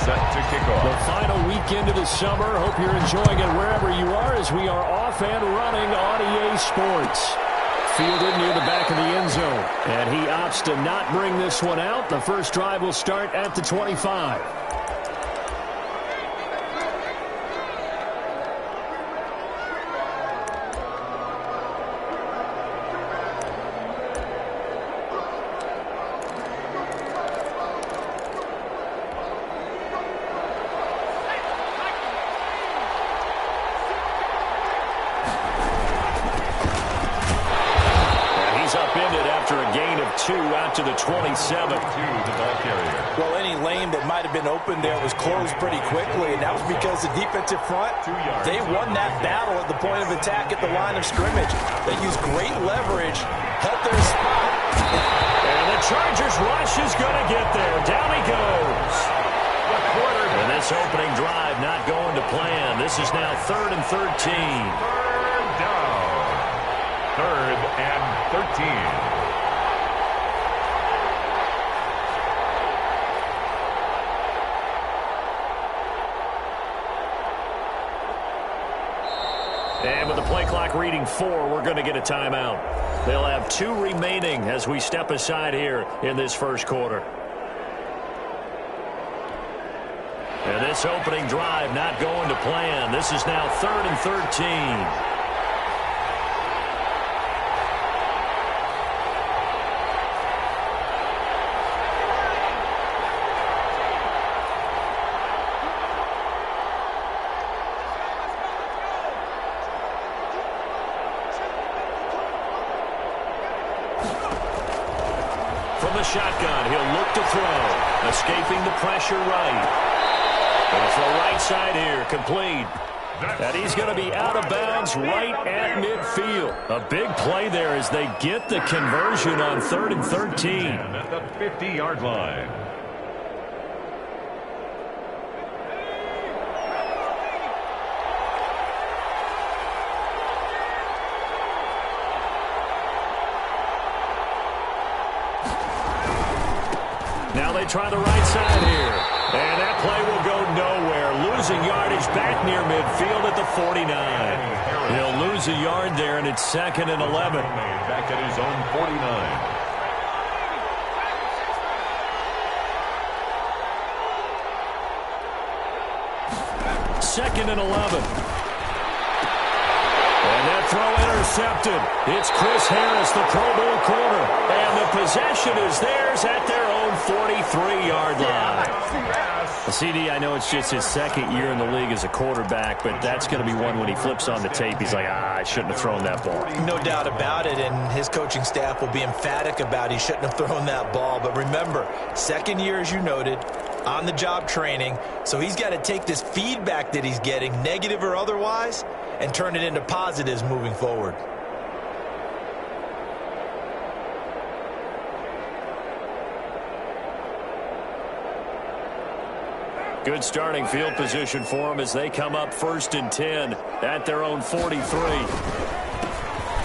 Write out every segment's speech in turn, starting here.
Set to kick off. The final weekend of the summer. Hope you're enjoying it wherever you are as we are off and running on EA Sports. Fielded near the back of the end zone. And he opts to not bring this one out. The first drive will start at the 25. Out to the 27. To the ball carrier. Well, any lane that might have been open there was closed pretty quickly, and that was because the defensive front, they won that battle at the point of attack at the line of scrimmage. They used great leverage, held their spot. And the Chargers rush is going to get there. Down he goes. And this opening drive not going to plan. This is now 3rd and 13. Third down. 3rd and 13. And with the play clock reading 4, we're going to get a timeout. They'll have 2 remaining as we step aside here in this first quarter. And this opening drive not going to plan. This is now 3rd and 13. Shotgun, he'll look to throw. Escaping the pressure right. Going to throw right side here, complete. And he's going to be out of bounds right at midfield. A big play there as they get the conversion on 3rd and 13. And at the 50-yard line. Now they try the right side here. And that play will go nowhere. Losing yardage back near midfield at the 49. He'll lose a yard there, and it's 2nd and 11. Back at his own 49. 2nd and 11. And that throw intercepted. It's Chris Harris, the Pro Bowl corner. And the possession is theirs at their own 43-yard line. CD, I know it's just his 2nd year in the league as a quarterback, but that's going to be one when he flips on the tape, he's like, I shouldn't have thrown that ball. No doubt about it, and his coaching staff will be emphatic about he shouldn't have thrown that ball. But remember, 2nd year, as you noted, on-the-job training, so he's got to take this feedback that he's getting, negative or otherwise, and turn it into positives moving forward. Good starting field position for them as they come up 1st and 10 at their own 43.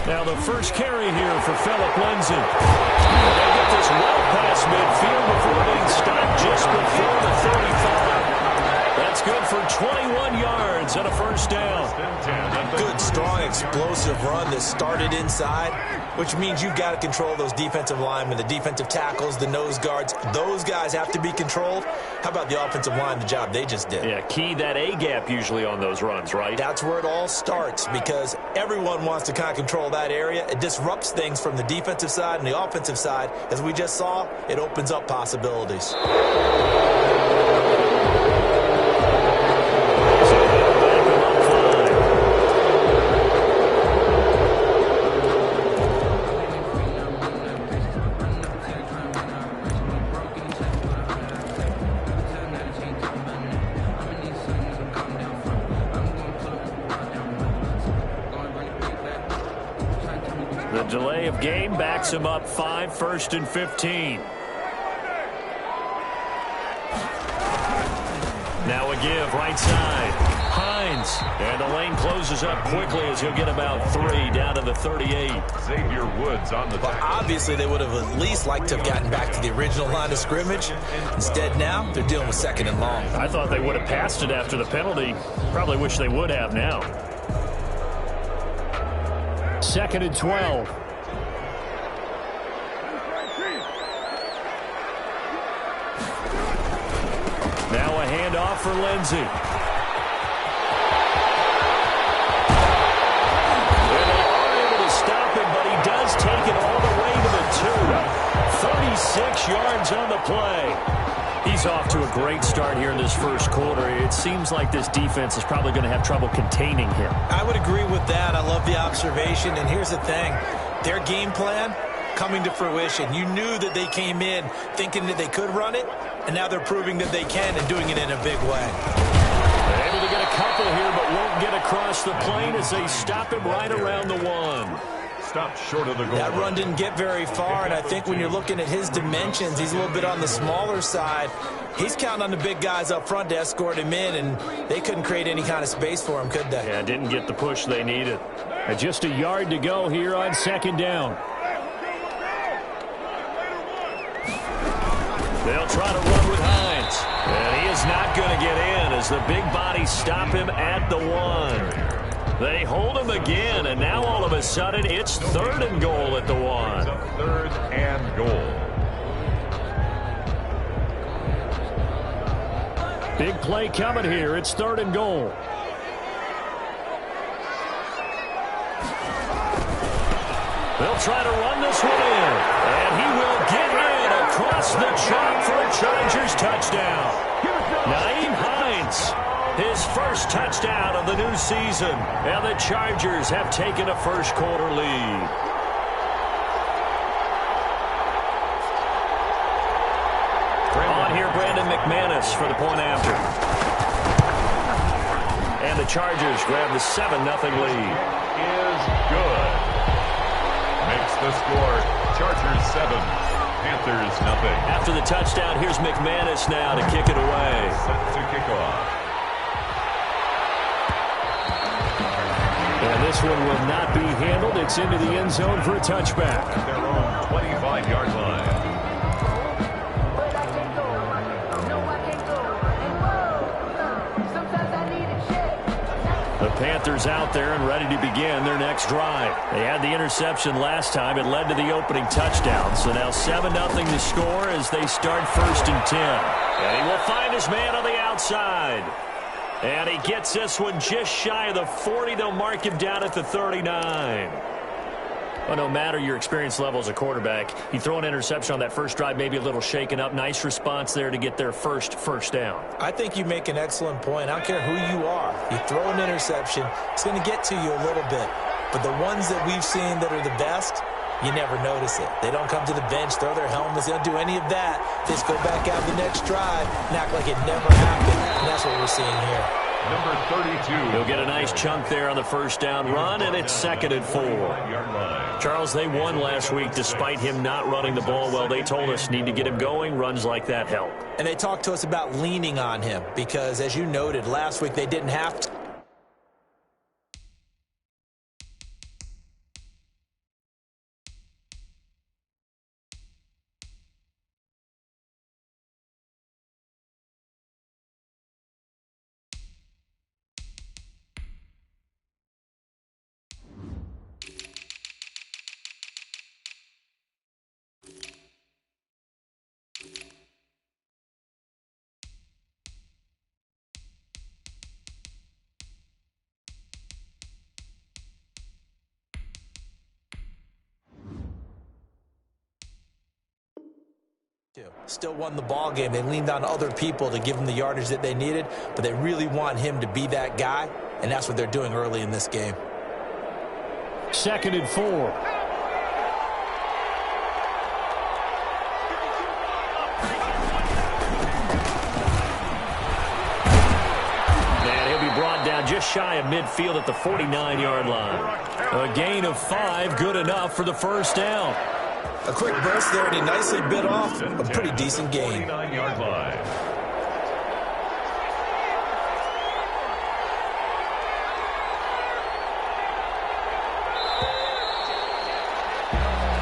Now the first carry here for Phillip Lindsay. They get this well past midfield before being stopped just before the 35. That's good for 21 yards and a first down. Good, strong, explosive run that started inside, which means you've got to control those defensive linemen, the defensive tackles, the nose guards. Those guys have to be controlled. How about the offensive line, the job they just did? Yeah, key that A-gap usually on those runs, right? That's where it all starts because everyone wants to kind of control that area. It disrupts things from the defensive side and the offensive side. As we just saw, it opens up possibilities. The delay of game backs him up 5, 1st and 15. Now a give right side. Hines. And the lane closes up quickly as he'll get about 3 down to the 38. Xavier Woods on the Well, obviously they would have at least liked to have gotten back to the original line of scrimmage. Instead now, they're dealing with 2nd and long. I thought they would have passed it after the penalty. Probably wish they would have now. 2nd and 12. Now a handoff for Lindsey. And they are able to stop him, but he does take it all the way to the 2. 36 yards on the play. He's off to a great start here in this first quarter. It seems like this defense is probably going to have trouble containing him. I would agree with that. I love the observation. And here's the thing. Their game plan coming to fruition. You knew that they came in thinking that they could run it, and now they're proving that they can and doing it in a big way. They're able to get a couple here, but won't get across the plane as they stop him right around the 1. Stopped short of the goal. That run didn't get very far, and I think when you're looking at his dimensions, he's a little bit on the smaller side. He's counting on the big guys up front to escort him in, and they couldn't create any kind of space for him, could they? Yeah, didn't get the push they needed. And just a yard to go here on 2nd down. They'll try to run with Hines. And he is not going to get in as the big bodies stop him at the 1. They hold him again, and now all of a sudden it's 3rd and goal at the 1. 3rd and goal. Big play coming here. It's 3rd and goal. They'll try to run this one in. And he will get in across the chalk for a Chargers touchdown. Nyheim Hines, his first touchdown of the new season. And the Chargers have taken a first quarter lead. On here, Brandon McManus for the point after. And the Chargers grab the 7-0 lead. Is good. Makes the score. Chargers 7, Panthers 0. After the touchdown, here's McManus now to kick it away. Set to kick off. And this one will not be handled. It's into the end zone for a touchback. At their own 25-yard line. The Panthers out there and ready to begin their next drive. They had the interception last time. It led to the opening touchdown. So now 7-0 to score as they start 1st and 10. And he will find his man on the outside. And he gets this one just shy of the 40. They'll mark him down at the 39. Well, no matter your experience level as a quarterback, you throw an interception on that first drive, maybe a little shaken up. Nice response there to get their first down. I think you make an excellent point. I don't care who you are. You throw an interception, it's going to get to you a little bit. But the ones that we've seen that are the best, you never notice it. They don't come to the bench, throw their helmets. They don't do any of that. They just go back out the next drive and act like it never happened. And that's what we're seeing here. Number 32. He'll get a nice chunk there on the first down run, and it's 2nd and 4. Charles, they won last week despite him not running the ball well. They told us need to get him going. Runs like that help. And they talked to us about leaning on him because, as you noted, last week they didn't have to. Still won the ball game. They leaned on other people to give them the yardage that they needed, but they really want him to be that guy, and that's what they're doing early in this game. 2nd and 4. And he'll be brought down just shy of midfield at the 49-yard line. A gain of 5, good enough for the first down. A quick burst there, and he nicely bit off a pretty decent gain. 49-yard line.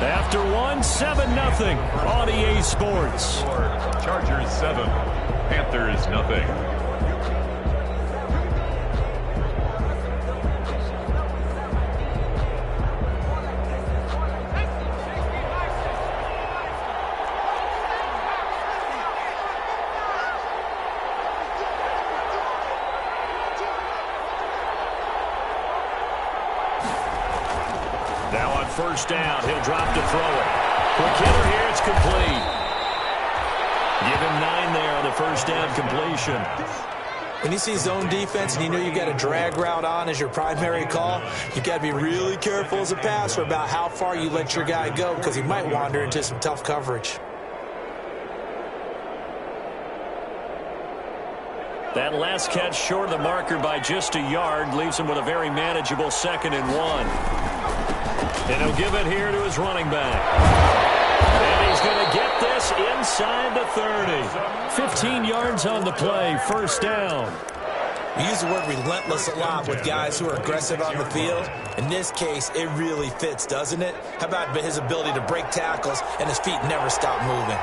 After one, 7-0 on EA Sports. Chargers 7, Panthers nothing. Now on first down, he'll drop to throw it. Quick hitter here, it's complete. Give him 9 there on the first down completion. When you see zone defense and you know you got a drag route on as your primary call, you got to be really careful as a passer about how far you let your guy go because he might wander into some tough coverage. That last catch short of the marker by just a yard leaves him with a very manageable 2nd and 1. And he'll give it here to his running back. And he's going to get this inside the 30. 15 yards on the play, first down. We use the word relentless a lot with guys who are aggressive on the field. In this case, it really fits, doesn't it? How about his ability to break tackles and his feet never stop moving?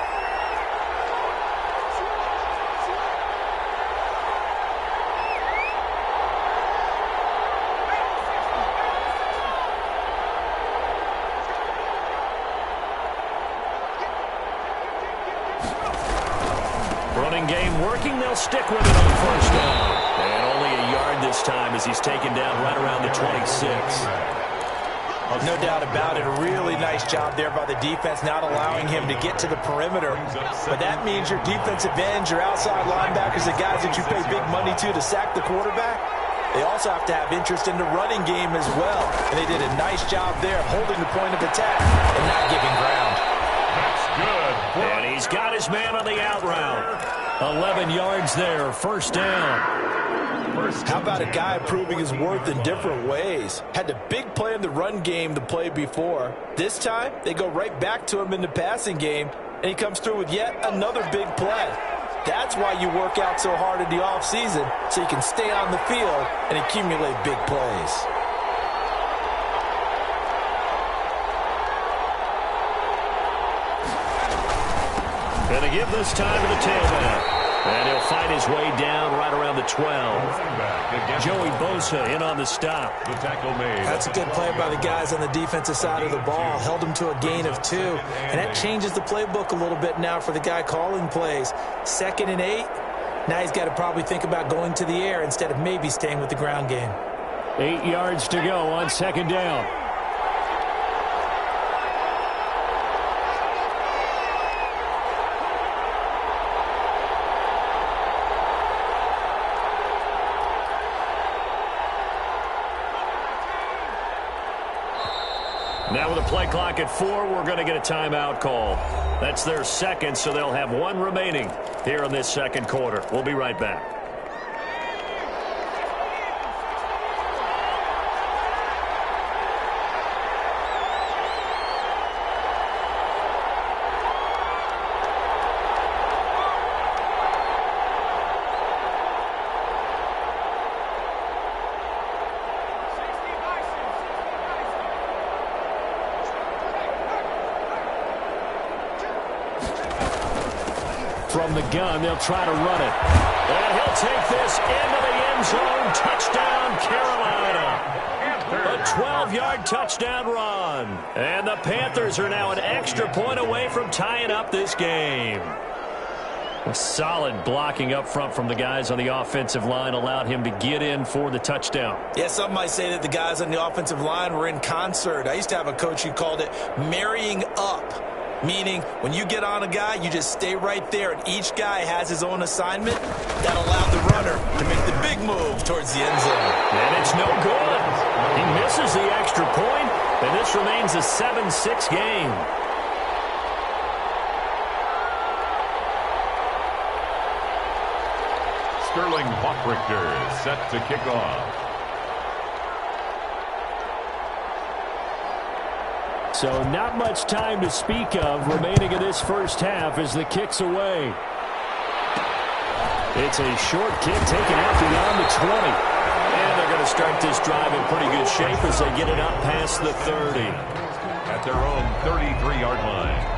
Running game working, they'll stick with it on first down. And only a yard this time as he's taken down right around the 26. No doubt about it. A really nice job there by the defense, not allowing him to get to the perimeter. But that means your defensive ends, your outside linebackers, the guys that you pay big money to sack the quarterback, they also have to have interest in the running game as well. And they did a nice job there holding the point of attack and not giving ground. That's good. And he's got his man on the out route. 11 yards there, first down. How about a guy proving his worth in different ways? Had the big play in the run game the play before. This time, they go right back to him in the passing game, and he comes through with yet another big play. That's why you work out so hard in the offseason, so you can stay on the field and accumulate big plays. Gonna give this time to the tailback. And he'll find his way down right around the 12. Joey Bosa in on the stop. The tackle made. That's a good play by the guys on the defensive side of the ball. Held him to a gain of 2. And that changes the playbook a little bit now for the guy calling plays. 2nd and 8. Now he's got to probably think about going to the air instead of maybe staying with the ground game. 8 yards to go on second down. Now with a play clock at 4, we're going to get a timeout call. That's their second, so they'll have 1 remaining here in this second quarter. We'll be right back. From the gun, they'll try to run it. And he'll take this into the end zone. Touchdown, Carolina. A 12-yard touchdown run. And the Panthers are now an extra point away from tying up this game. A solid blocking up front from the guys on the offensive line allowed him to get in for the touchdown. Yeah, some might say that the guys on the offensive line were in concert. I used to have a coach who called it marrying up. Meaning, when you get on a guy, you just stay right there, and each guy has his own assignment. That allowed the runner to make the big move towards the end zone. And it's no good. He misses the extra point, and this remains a 7-6 game. Sterling Bachrichter set to kick off. So not much time to speak of remaining in this first half as the kick's away. It's a short kick taken out beyond the 20. And they're going to start this drive in pretty good shape as they get it up past the 30. At their own 33-yard line.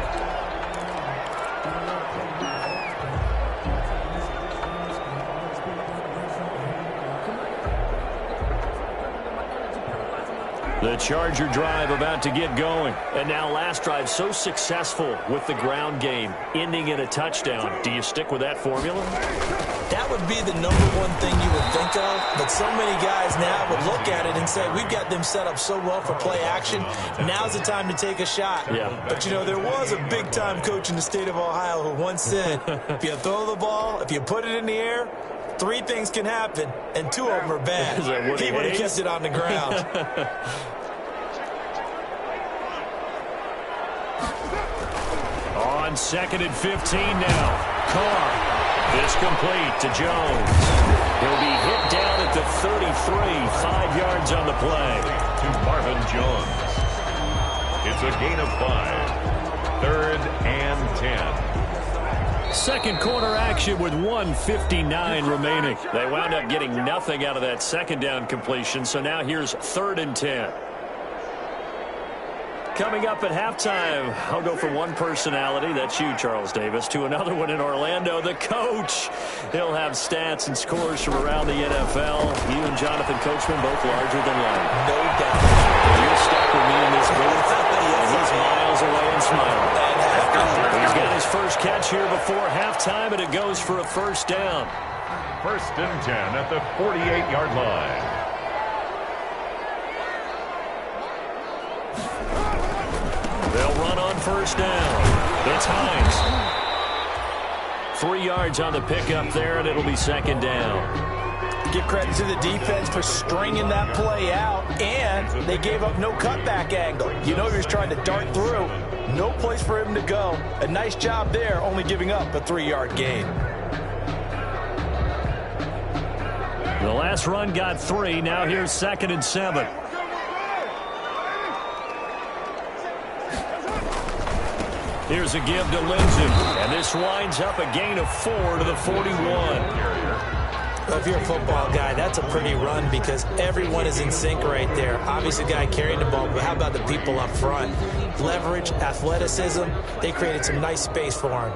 The Charger drive about to get going. And now last drive so successful with the ground game, ending in a touchdown. Do you stick with that formula? That would be the #1 thing you would think of, but so many guys now would look at it and say, we've got them set up so well for play action, now's the time to take a shot. Yeah. But, you know, there was a big-time coach in the state of Ohio who once said, if you throw the ball, if you put it in the air, 3 things can happen, and 2 of them are bad. He would have kept it on the ground. On 2nd and 15 now. Carr. This complete to Jones. He'll be hit down at the 33, 5 yards on the play. To Marvin Jones. It's a gain of 5. 3rd and 10. Second quarter action with 1:59 remaining. They wound up getting nothing out of that second down completion, so now here's 3rd and 10. Coming up at halftime, I'll go from one personality, that's you, Charles Davis, to another one in Orlando, the coach. He'll have stats and scores from around the NFL. You and Jonathan Coachman both larger than life. No doubt. You're stuck with me in this booth, and he's miles away and smiling. He's got his first catch here before halftime, and it goes for a first down. 1st and 10 at the 48-yard line. They'll run on first down. It's Hines. 3 yards on the pickup there, and it'll be 2nd down. Give credit to the defense for stringing that play out, and they gave up no cutback angle. You know he was trying to dart through. No place for him to go. A nice job there, only giving up a 3-yard gain. The last run got 3. Now here's 2nd and 7. Here's a give to Lindsey, and this winds up a gain of 4 to the 41. Well, if you're a football guy, that's a pretty run because everyone is in sync right there. Obviously, the guy carrying the ball, but how about the people up front? Leverage, athleticism, they created some nice space for him.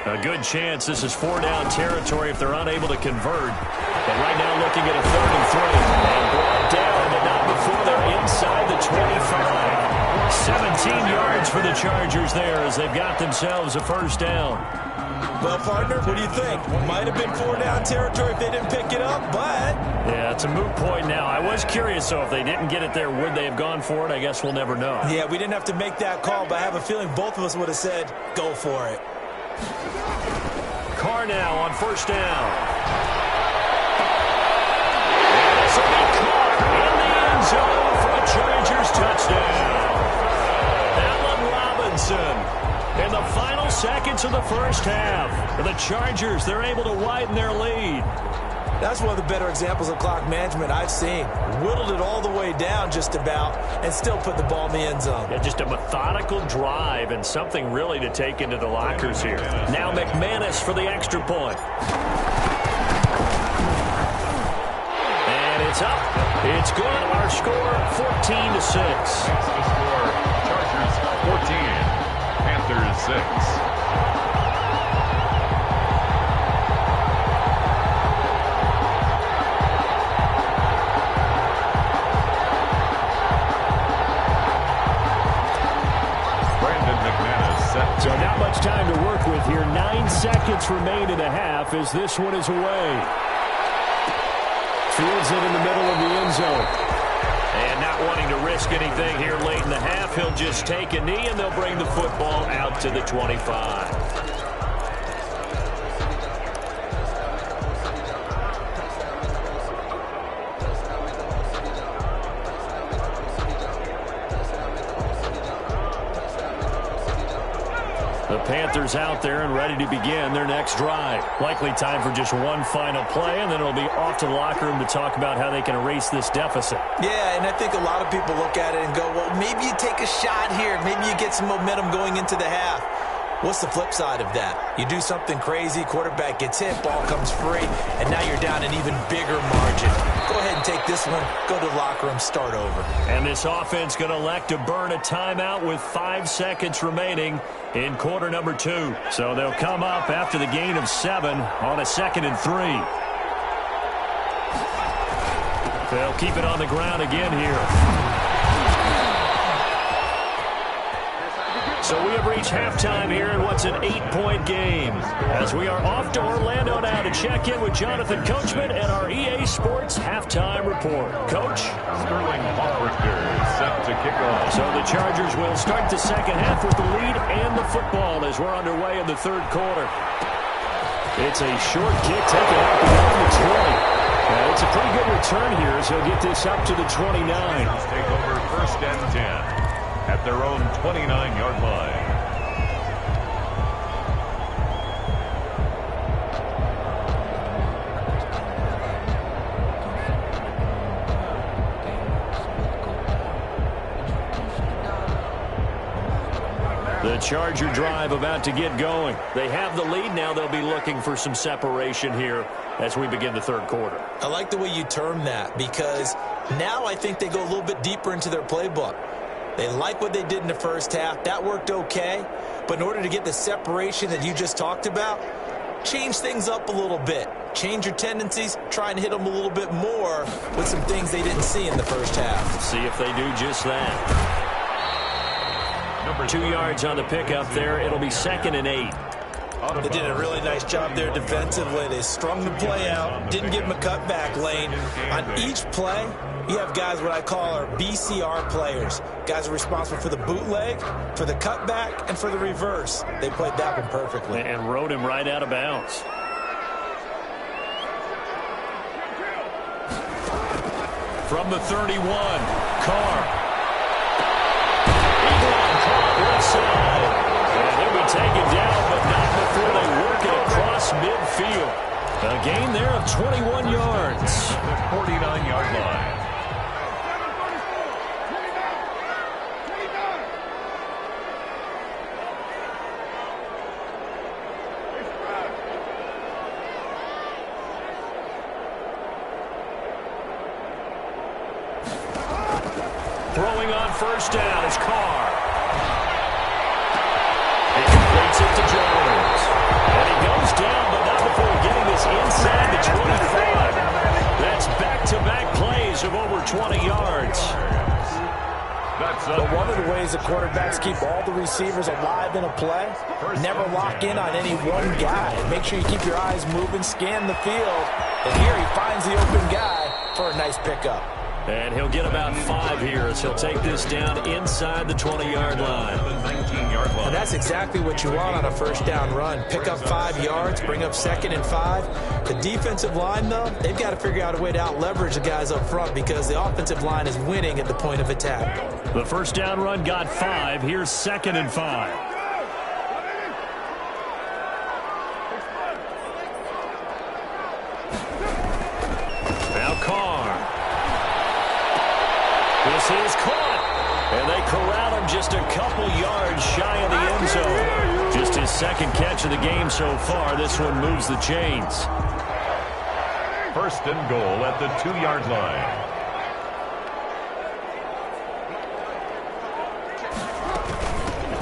A good chance this is 4-down territory if they're unable to convert. But right now looking at a 3rd and 3. And brought down, but not before they're inside the 25. 17 yards for the Chargers there as they've got themselves a first down. Well, partner, what do you think? Might have been 4-down territory if they didn't pick it up, but... Yeah, it's a moot point now. I was curious, so if they didn't get it there, would they have gone for it? I guess we'll never know. Yeah, we didn't have to make that call, but I have a feeling both of us would have said, go for it. Carr now on first down. This will be caught in the end zone for a Chargers touchdown. Allen Robinson in the final seconds of the first half. For the Chargers, they're able to widen their lead. That's one of the better examples of clock management I've seen. Whittled it all the way down just about and still put the ball in the end zone. Yeah, just a methodical drive and something really to take into the lockers here. Now McManus for the extra point. And it's up. It's good. Our score 14-6. The score, Chargers 14, Panthers 6. So not much time to work with here. 9 seconds remain in the half as this one is away. Fields it in the middle of the end zone. And not wanting to risk anything here late in the half, he'll just take a knee and they'll bring the football out to the 25. The Panthers out there and ready to begin their next drive. Likely time for just one final play, and then it'll be off to the locker room to talk about how they can erase this deficit. Yeah, and I think a lot of people look at it and go, well, maybe you take a shot here. Maybe you get some momentum going into the half. What's the flip side of that? You do something crazy, quarterback gets hit, ball comes free, and now you're down an even bigger margin. Go ahead and take this one, go to the locker room, start over. And this offense going to elect to burn a timeout with 5 seconds remaining in quarter number 2. So they'll come up after the gain of 7 on a 2nd and 3. They'll keep it on the ground again here. So we have reached halftime here in what's an 8-point game. As we are off to Orlando now to check in with Jonathan Coachman and our EA Sports Halftime Report. Coach? Sterling Hawkrichter set to kick off. So the Chargers will start the second half with the lead and the football as we're underway in the third quarter. It's a short kick taken out beyond the 20. It's a pretty good return here, so he'll get this up to the 29. Take over 1st and 10. At their own 29-yard line. The Charger drive about to get going. They have the lead now. They'll be looking for some separation here as we begin the third quarter. I like the way you term that because now I think they go a little bit deeper into their playbook. They like what they did in the first half. That worked okay. But in order to get the separation that you just talked about, change things up a little bit. Change your tendencies. Try and hit them a little bit more with some things they didn't see in the first half. See if they do just that. 2 yards on the pickup there. It'll be 2nd and 8. They did a really nice job there defensively. They strung the play out, didn't give them a cutback lane. On each play, you have guys what I call our BCR players. Guys are responsible for the bootleg, for the cutback, and for the reverse. They played that one perfectly. And rode him right out of bounds. From the 31, Carr. And he'll be taken down, but not before they work it across midfield. A gain there of 21 yards. The 49-yard line. Throwing on 1st down is Carr. It to Jones. And he goes down, but not before getting this inside the 25. That's back-to-back plays of over 20 yards. But one of the ways the quarterbacks keep all the receivers alive in a play, never lock in on any one guy. Make sure you keep your eyes moving, scan the field. And here he finds the open guy for a nice pickup. And he'll get about 5 here as he'll take this down inside the 20-yard line. And that's exactly what you want on a 1st down run. Pick up 5 yards, bring up 2nd and 5. The defensive line, though, they've got to figure out a way to out-leverage the guys up front because the offensive line is winning at the point of attack. The 1st down run got 5. Here's 2nd and 5. Now Carr. This is caught, and they corral him just a couple yards shy of the end zone. Just his 2nd catch of the game so far. This one moves the chains. 1st and goal at the 2-yard line.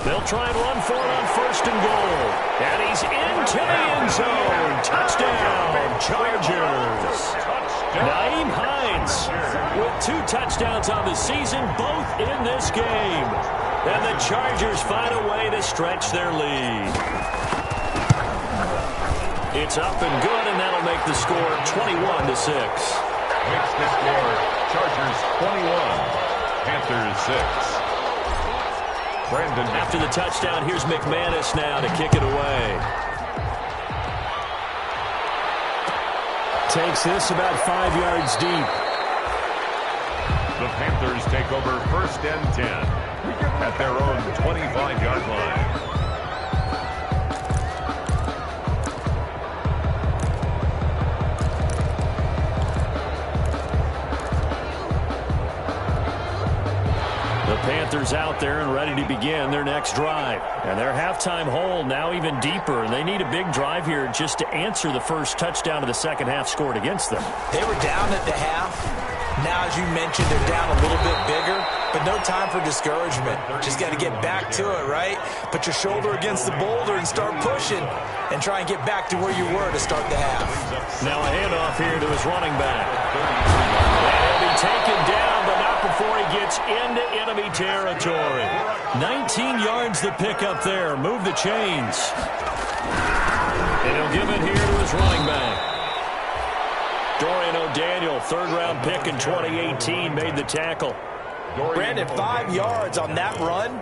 They'll try and run for it on 1st and goal. And he's into the end zone. Touchdown, Chargers. Nyheim Hines with 2 touchdowns on the season, both in this game. And the Chargers find a way to stretch their lead. It's up and good, and that'll make the score 21-6. Makes the score Chargers 21, Panthers 6. Brandon. After the touchdown, here's McManus now to kick it away. Takes this about 5 yards deep. The Panthers take over 1st and 10 at their own 25-yard line. Panthers out there and ready to begin their next drive. And their halftime hole now even deeper, and they need a big drive here just to answer the first touchdown of the second half scored against them. They were down at the half. Now, as you mentioned, they're down a little bit bigger, but no time for discouragement. Just got to get back to it, right? Put your shoulder against the boulder and start pushing and try and get back to where you were to start the half. Now a handoff here to his running back. And he'll be taken down, but not before he gets into enemy territory. 19 yards to pick up there. Move the chains. And he'll give it here to his running back. Dorian O'Daniel, third-round pick in 2018, made the tackle. Brandon, 5 yards on that run.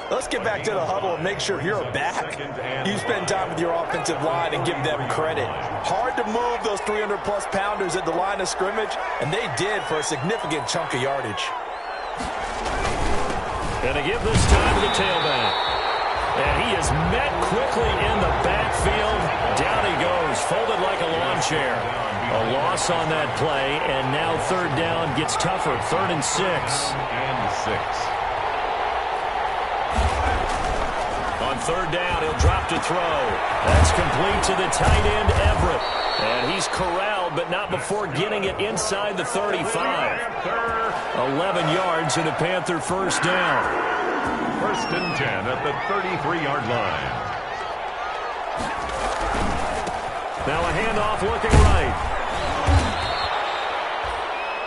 Let's get back to the huddle and make sure you're back. You spend time with your offensive line and give them credit. Hard to move those 300-plus pounders at the line of scrimmage, and they did for a significant chunk of yardage. And to give this time to the tailback. And he is met quickly in the backfield. Down he goes, folded like a lawn chair. A loss on that play, and now third down gets tougher. 3rd and 6. On third down, he'll drop to throw. That's complete to the tight end, Everett. And he's corralled, but not before getting it inside the 35. 11 yards and a Panther first down. 1st and 10 at the 33-yard line. Now a handoff looking right.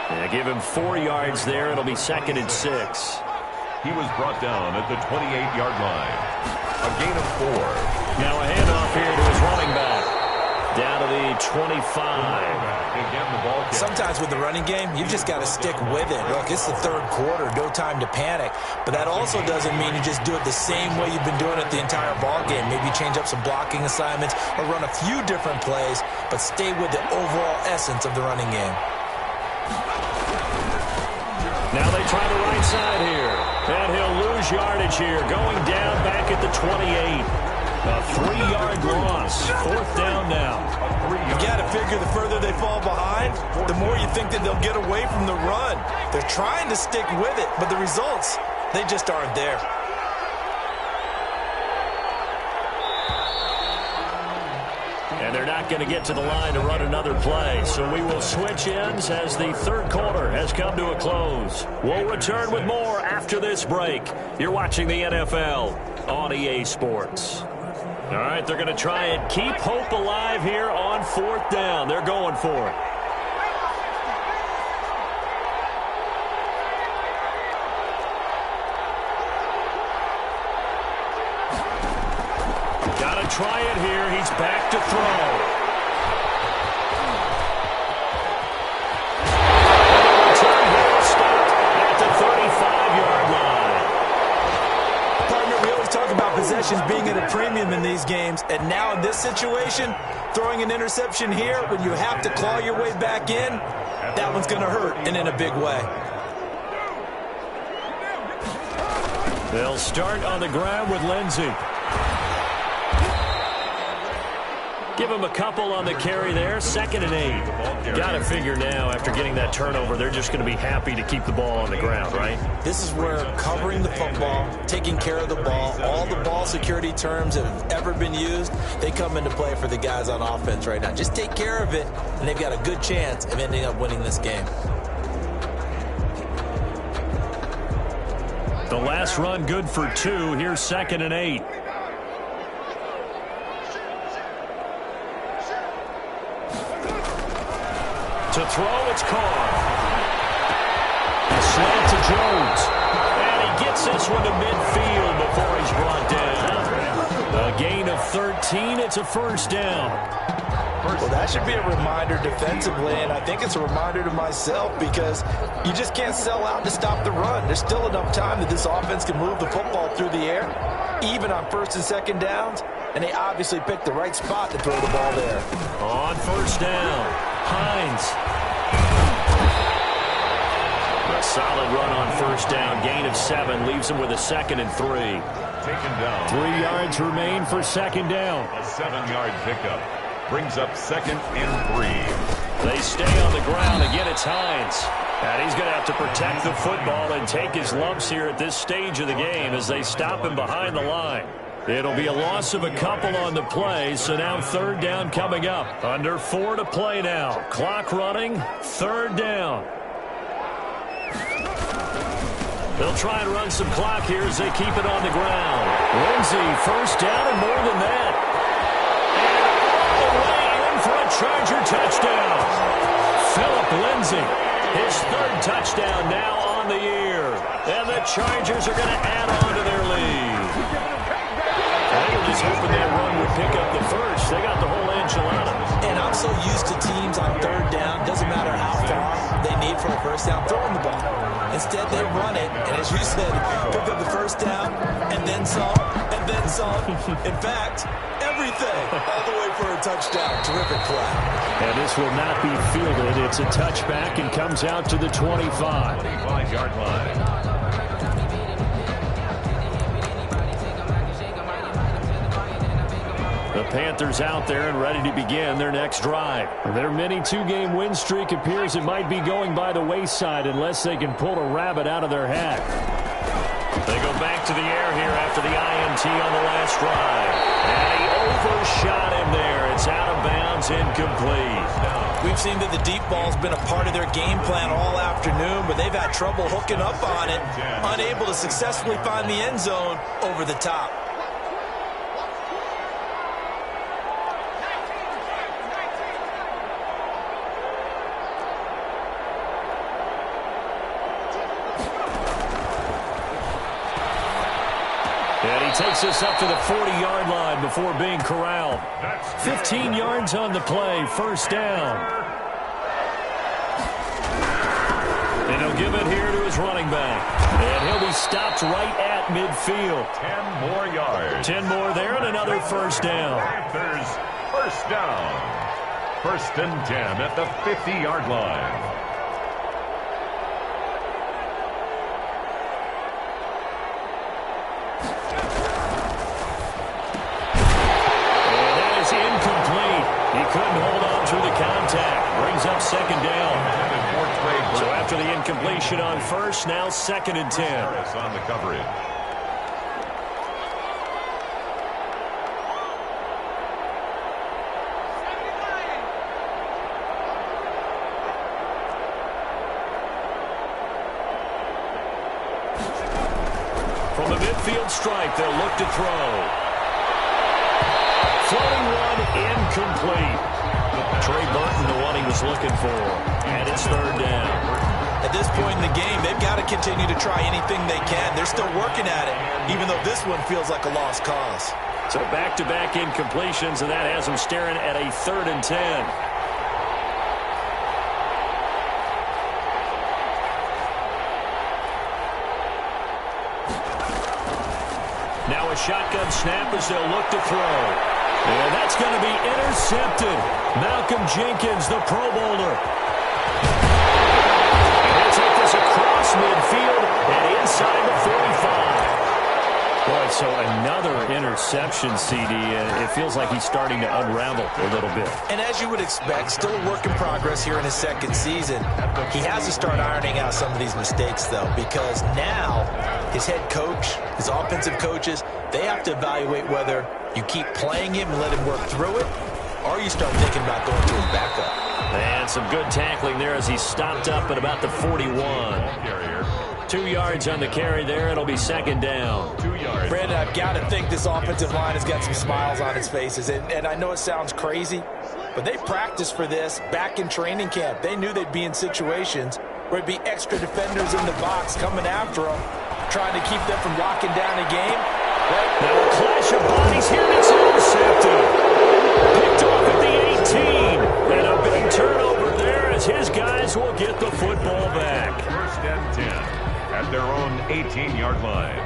Yeah, give him 4 yards there. It'll be 2nd and 6. He was brought down at the 28-yard line. A gain of 4. Now a handoff here to his running back. Down to the 25. Again, the ball Sometimes with the running game, you just got to stick with it. Look, it's the third quarter, no time to panic. But that also doesn't mean you just do it the same way you've been doing it the entire ball game. Maybe change up some blocking assignments or run a few different plays, but stay with the overall essence of the running game. Now they try the right side here. And he'll lose yardage here, going down back at the 28. A 3-yard loss. 4th down now. You got to figure the further they fall behind, the more you think that they'll get away from the run. They're trying to stick with it, but the results, they just aren't there. And they're not going to get to the line to run another play. So we will switch ends as the third quarter has come to a close. We'll return with more after this break. You're watching the NFL on EA Sports. All right, they're going to try and keep hope alive here on 4th down. They're going for it. Got to try it here. He's back to throw. Possessions being at a premium in these games, and now in this situation, throwing an interception here when you have to claw your way back in, that one's going to hurt, and in a big way. They'll start on the ground with Lindsey. Give him a couple on the carry there. 2nd and 8. Got to figure now, after getting that turnover, they're just going to be happy to keep the ball on the ground, right? This is where covering the football, taking care of the ball, all the ball security terms that have ever been used, they come into play for the guys on offense right now. Just take care of it, and they've got a good chance of ending up winning this game. The last run good for 2. Here's 2nd and 8. To throw, it's caught. A slant to Jones. And he gets this one to midfield before he's brought down. A gain of 13. It's a first down. Well, that should be a reminder defensively, and I think it's a reminder to myself because you just can't sell out to stop the run. There's still enough time that this offense can move the football through the air, even on 1st and 2nd downs, and they obviously picked the right spot to throw the ball there. On first down, Hines. A solid run on first down. Gain of 7 leaves him with a 2nd and 3. Taken down. 3 yards remain for 2nd down. A 7-yard pickup brings up 2nd and 3. They stay on the ground. Again, it's Hines. And he's going to have to protect the football and take his lumps here at this stage of the game as they stop him behind the line. It'll be a loss of a couple on the play, so now third down coming up. Under 4 to play now. Clock running, third down. They'll try and run some clock here as they keep it on the ground. Lindsey, first down and more than that. And all the way in for a Charger touchdown. Phillip Lindsey, his third touchdown now on the year. And the Chargers are going to add on to their lead. They were just hoping that run would pick up the first. They got the whole enchilada. And I'm so used to teams on third down, doesn't matter how far they need for a first down, throwing the ball. Instead, they run it, and as you said, pick up the first down, and then some, and then some. In fact, everything, all the way for a touchdown. Terrific play. And this will not be fielded. It's a touchback and comes out to the 25. 25-yard line. The Panthers out there and ready to begin their next drive. Their mini two-game win streak appears it might be going by the wayside unless they can pull a rabbit out of their hat. They go back to the air here after the INT on the last drive. And he overshot him there. It's out of bounds, incomplete. We've seen that the deep ball's been a part of their game plan all afternoon, but they've had trouble hooking up on it, unable to successfully find the end zone over the top. And he takes us up to the 40-yard line before being corralled. 15 yards on the play, first down. And he'll give it here to his running back. And he'll be stopped right at midfield. 10 more yards. 10 more there and another first down. Panthers, first down. First and 10 at the 50-yard line. Couldn't hold on through the contact. Brings up second down. So after the incompletion on first, now second and 10. On the coverage. From the midfield stripe, they'll look to throw. Floating one, incomplete. Trey Burton, the one he was looking for. And it's third down. At this point in the game, they've got to continue to try anything they can. They're still working at it, even though this one feels like a lost cause. So back-to-back incompletions, and that has them staring at a third and 10. Now a shotgun snap as they'll look to throw. And that's going to be intercepted. Malcolm Jenkins, the Pro Bowler. He'll take this across midfield and inside the 45. Boy, so another interception, CD, and it feels like he's starting to unravel a little bit. And as you would expect, still a work in progress here in his second season. He has to start ironing out some of these mistakes, though, because now his head coach, his offensive coaches, they have to evaluate whether you keep playing him and let him work through it, or you start thinking about going to his backup. And some good tackling there as he stopped up at about the 41. 2 yards on the carry there. It'll be second down. 2 yards. Brandon, I've got to think this offensive line has got some smiles on its faces. And I know it sounds crazy, but they practiced for this back in training camp. They knew they'd be in situations where it'd be extra defenders in the box coming after them, trying to keep them from locking down a game. Right? Now a clash of bodies here, and it's intercepted. Picked off at the 18. And a big turnover there as his guys will get the football back. First and 10 at their own 18-yard line.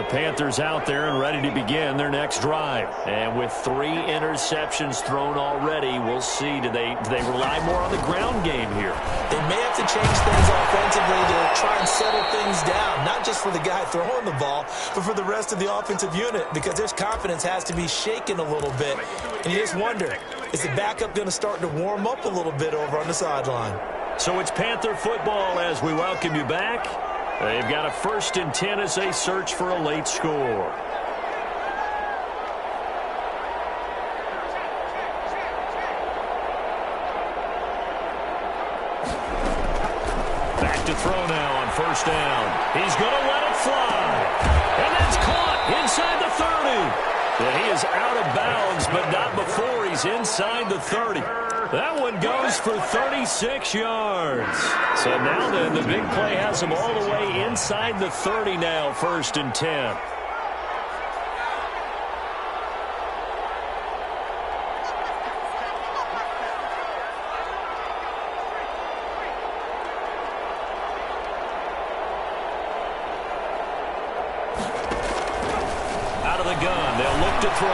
The Panthers out there and ready to begin their next drive. And with 3 interceptions thrown already, we'll see. Do they rely more on the ground game here? They may have to change things offensively to try and settle things down, not just for the guy throwing the ball, but for the rest of the offensive unit, because their confidence has to be shaken a little bit. And you just wonder, is the backup going to start to warm up a little bit over on the sideline? So it's Panther football as we welcome you back. They've got a 1st and 10 as they search for a late score. Back to throw now on 1st down. He's going to let it fly. And that's caught inside the 30. And he is out of bounds, but not before he's inside the 30. That one goes for 36 yards. So now then, the big play has him all the way inside the 30 now, 1st and 10. Out of the gun, they'll look to throw.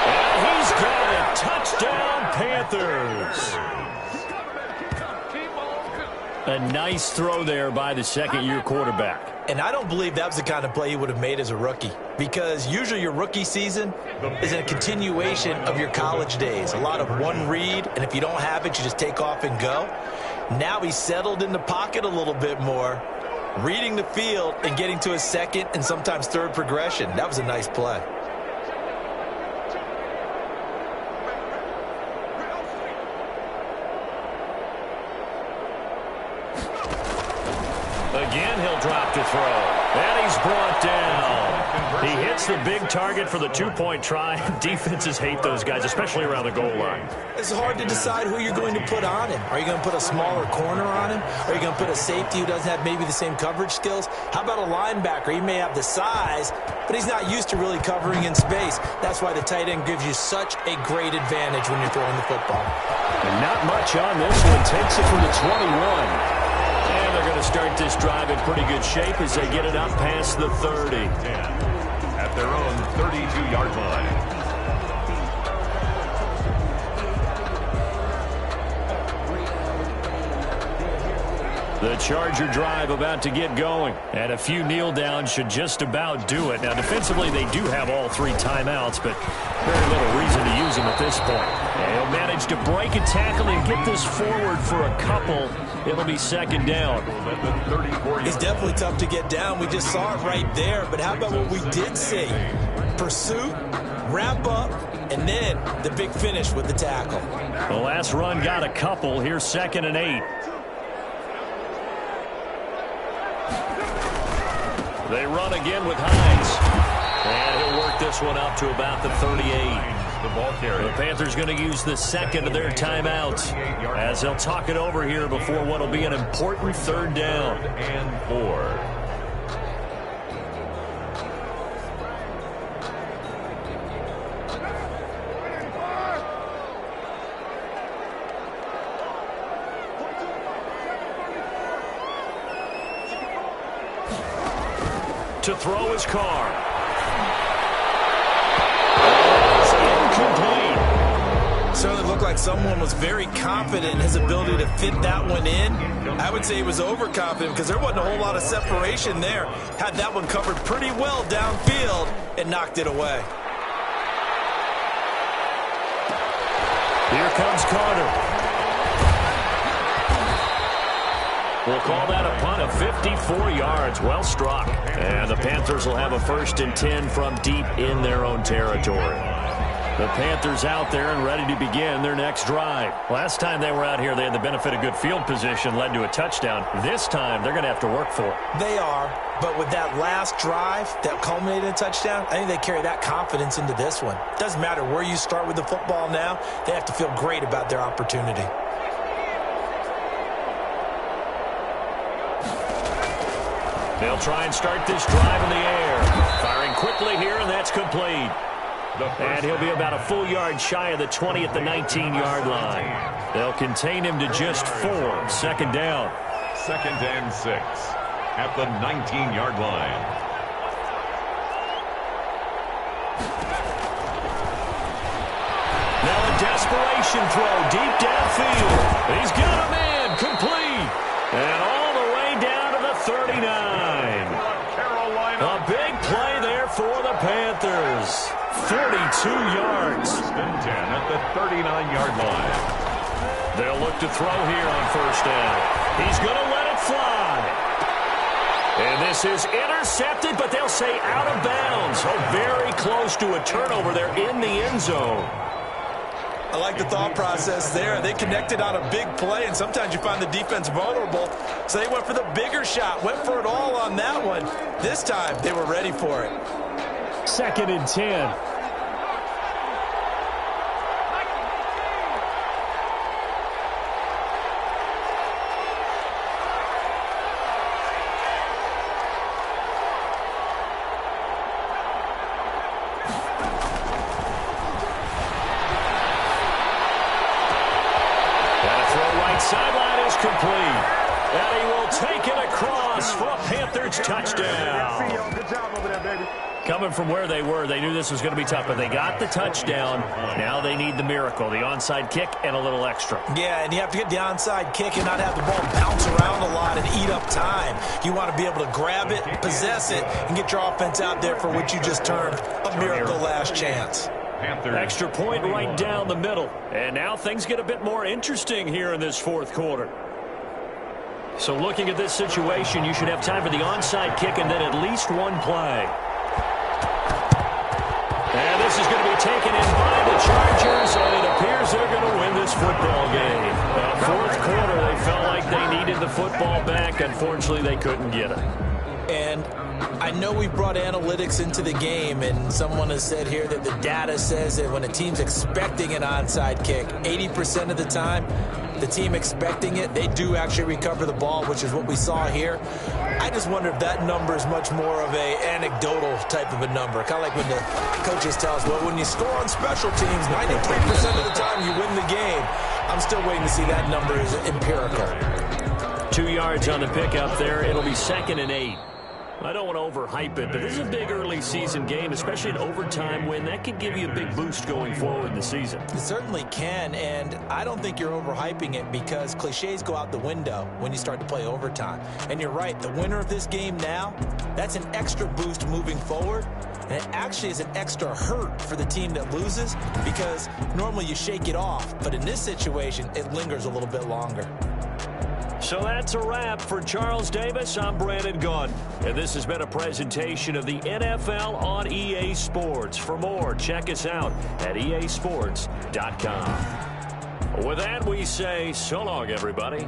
And he's got it. Touchdown, Panthers. A nice throw there by the second-year quarterback. And I don't believe that was the kind of play he would have made as a rookie, because usually your rookie season is a continuation of your college days. A lot of one read, and if you don't have it, you just take off and go. Now he's settled in the pocket a little bit more, reading the field and getting to a second and sometimes third progression. That was a nice play. Again, he'll drop to throw. And he's brought down. He hits the big target for the 2-point try. Defenses hate those guys, especially around the goal line. It's hard to decide who you're going to put on him. Are you going to put a smaller corner on him? Are you going to put a safety who doesn't have maybe the same coverage skills? How about a linebacker? He may have the size, but he's not used to really covering in space. That's why the tight end gives you such a great advantage when you're throwing the football. And not much on this one. Takes it from the 21. And they're going to start this drive in pretty good shape as they get it up past the 30. At their own 32-yard line. The Charger drive about to get going. And a few kneel downs should just about do it. Now, defensively, they do have all 3 timeouts, but very little reason to use them at this point. And he'll manage to break a tackle and get this forward for a couple. It'll be 2nd down. It's definitely tough to get down. We just saw it right there. But how about what we did see? Pursuit, wrap up, and then the big finish with the tackle. The last run got a couple. Here's 2nd and 8. They run again with Hines. And he'll work this one up to about the 38. The ball carrier. The Panthers going to use the 2nd of their timeouts as they'll talk it over here before what will be an important 3rd down. And 4. To throw his car. It's incomplete. Certainly looked like someone was very confident in his ability to fit that one in. I would say he was overconfident because there wasn't a whole lot of separation there. Had that one covered pretty well downfield and knocked it away. Here comes Carter. We'll call that a punt of 54 yards. Well struck. And the Panthers will have a 1st and 10 from deep in their own territory. The Panthers out there and ready to begin their next drive. Last time they were out here, they had the benefit of good field position, led to a touchdown. This time, they're going to have to work for it. They are, but with that last drive that culminated in a touchdown, I think they carry that confidence into this one. Doesn't matter where you start with the football now, they have to feel great about their opportunity. They'll try and start this drive in the air. Firing quickly here, and that's complete. And he'll be about a full yard shy of the 20 at the 19-yard line. They'll contain him to just 4. 2nd down. 2nd and 6 at the 19-yard line. Play-action throw deep downfield. He's got a man complete. And all the way down to the 39. A big play there for the Panthers. 42 yards. First and 10 at the 39-yard line. They'll look to throw here on first down. He's going to let it fly. And this is intercepted, but they'll say out of bounds. Oh, very close to a turnover there in the end zone. I like the thought process there. They connected on a big play, and sometimes you find the defense vulnerable. So they went for the bigger shot, went for it all on that one. This time, they were ready for it. 2nd and 10. Sideline is complete. And he will take it across for a Panthers touchdown. Good job over there, baby. Coming from where they were, they knew this was going to be tough, but they got the touchdown. Now they need the miracle, the onside kick and a little extra. Yeah, and you have to get the onside kick and not have the ball bounce around a lot and eat up time. You want to be able to grab it, possess it, and get your offense out there for what you just termed a miracle last chance. Panthers. Extra point right down the middle. And now things get a bit more interesting here in this fourth quarter. So looking at this situation, you should have time for the onside kick and then at least one play. And this is going to be taken in by the Chargers, and it appears they're going to win this football game. Fourth quarter, they felt like they needed the football back. Unfortunately, they couldn't get it. And I know we brought analytics into the game, and someone has said here that the data says that when a team's expecting an onside kick, 80% of the time, the team expecting it, they do actually recover the ball, which is what we saw here. I just wonder if that number is much more of a anecdotal type of a number. Kind of like when the coaches tell us, well, when you score on special teams, 93% of the time you win the game. I'm still waiting to see that number is empirical. 2 yards on the pickup there. It'll be 2nd and 8. I don't want to overhype it, but this is a big early season game, especially an overtime win. That could give you a big boost going forward in the season. It certainly can, and I don't think you're overhyping it because cliches go out the window when you start to play overtime. And you're right, the winner of this game now, that's an extra boost moving forward, and it actually is an extra hurt for the team that loses because normally you shake it off, but in this situation, it lingers a little bit longer. So that's a wrap for Charles Davis. I'm Brandon Gunn, and this has been a presentation of the NFL on EA Sports. For more, check us out at easports.com. With that, we say so long, everybody.